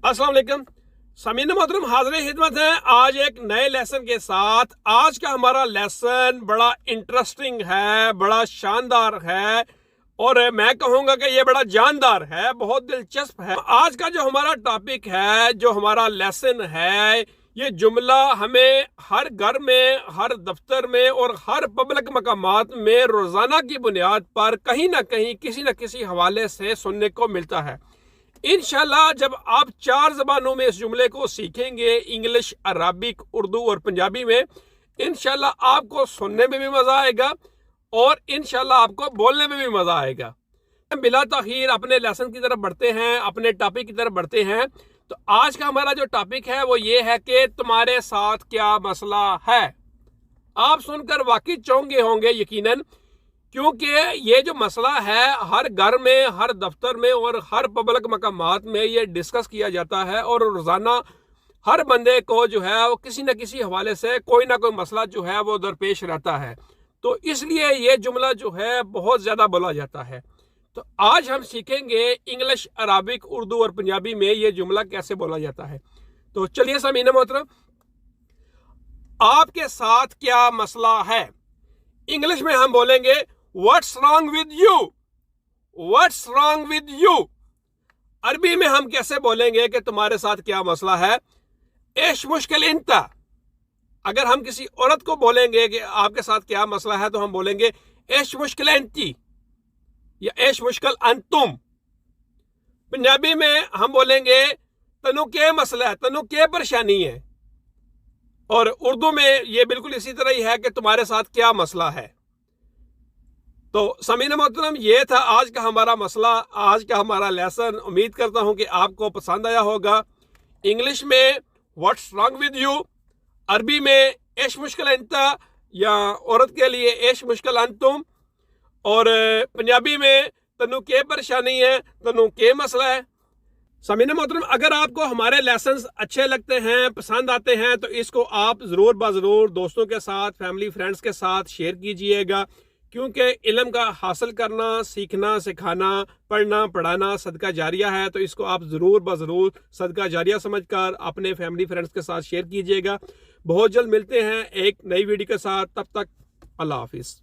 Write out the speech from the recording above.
अस्सलाम वालेकुम। सामीन मोहतरम, हाज़िर खिदमत है आज एक नए लेसन के साथ। आज का हमारा लेसन बड़ा इंटरेस्टिंग है, बड़ा शानदार है और मैं कहूँगा कि ये बड़ा जानदार है, बहुत दिलचस्प है। आज का जो हमारा टॉपिक है, जो हमारा लेसन है, ये जुमला हमें हर घर में, हर दफ्तर में और हर पब्लिक मकामात में रोज़ाना की बुनियाद पर कहीं ना कहीं किसी न किसी हवाले से सुनने को मिलता है। इंशाल्लाह जब आप 4 ज़बानों में इस जुमले को सीखेंगे, इंग्लिश, अरबिक, उर्दू और पंजाबी में, इंशाल्लाह आपको सुनने में भी मज़ा आएगा और इंशाल्लाह आपको बोलने में भी मज़ा आएगा। बिला ताखीर अपने लेसन की तरफ बढ़ते हैं, अपने टॉपिक की तरफ बढ़ते हैं। तो आज का हमारा जो टॉपिक है वो ये है कि तुम्हारे साथ क्या मसला है। आप सुनकर वाकई चौंके होंगे यकीनन, क्योंकि ये जो मसला है हर घर में, हर दफ्तर में और हर पब्लिक मकामात में ये डिस्कस किया जाता है और रोज़ाना हर बंदे को जो है वो किसी न किसी हवाले से कोई ना कोई मसला जो है वो दरपेश रहता है। तो इसलिए ये जुमला जो है बहुत ज़्यादा बोला जाता है। तो आज हम सीखेंगे इंग्लिश, अरबिक, उर्दू और पंजाबी में ये जुमला कैसे बोला जाता है। तो चलिए सामीना मोहतरम, आपके साथ क्या मसला है। इंग्लिश में हम बोलेंगे what's wrong with you, what's wrong with you. अरबी में हम कैसे बोलेंगे कि तुम्हारे साथ क्या मसला है। एश मुश्किल इंता। अगर हम किसी औरत को बोलेंगे कि आपके साथ क्या मसला है तो हम बोलेंगे एश मुश्किल इंती या एश मुश्किल अंतुम। पंजाबी में हम बोलेंगे तनु के मसला है, तनु के परेशानी है। और उर्दू में ये बिल्कुल इसी तरह ही है कि तुम्हारे साथ क्या मसला है। तो सामीना मोहतरम, ये था आज का हमारा मसला, आज का हमारा लेसन। उम्मीद करता हूं कि आपको पसंद आया होगा। इंग्लिश में व्हाट्स रॉन्ग विद यू, अरबी में एश मुश्किल अंता या औरत के लिए एश मुश्किल अंतुम, और पंजाबी में तनु के परेशानी है, तनु के मसला है। सामीना मोहतरम, अगर आपको हमारे लेसन्स अच्छे लगते हैं, पसंद आते हैं, तो इसको आप ज़रूर ज़रूर दोस्तों के साथ, फैमिली फ्रेंड्स के साथ शेयर कीजिएगा, क्योंकि इल्म का हासिल करना, सीखना, सिखाना, पढ़ना, पढ़ाना सदका जारिया है। तो इसको आप ज़रूर ज़रूर सदका जारिया समझकर अपने फैमिली फ्रेंड्स के साथ शेयर कीजिएगा। बहुत जल्द मिलते हैं एक नई वीडियो के साथ। तब तक अल्लाह हाफिज़।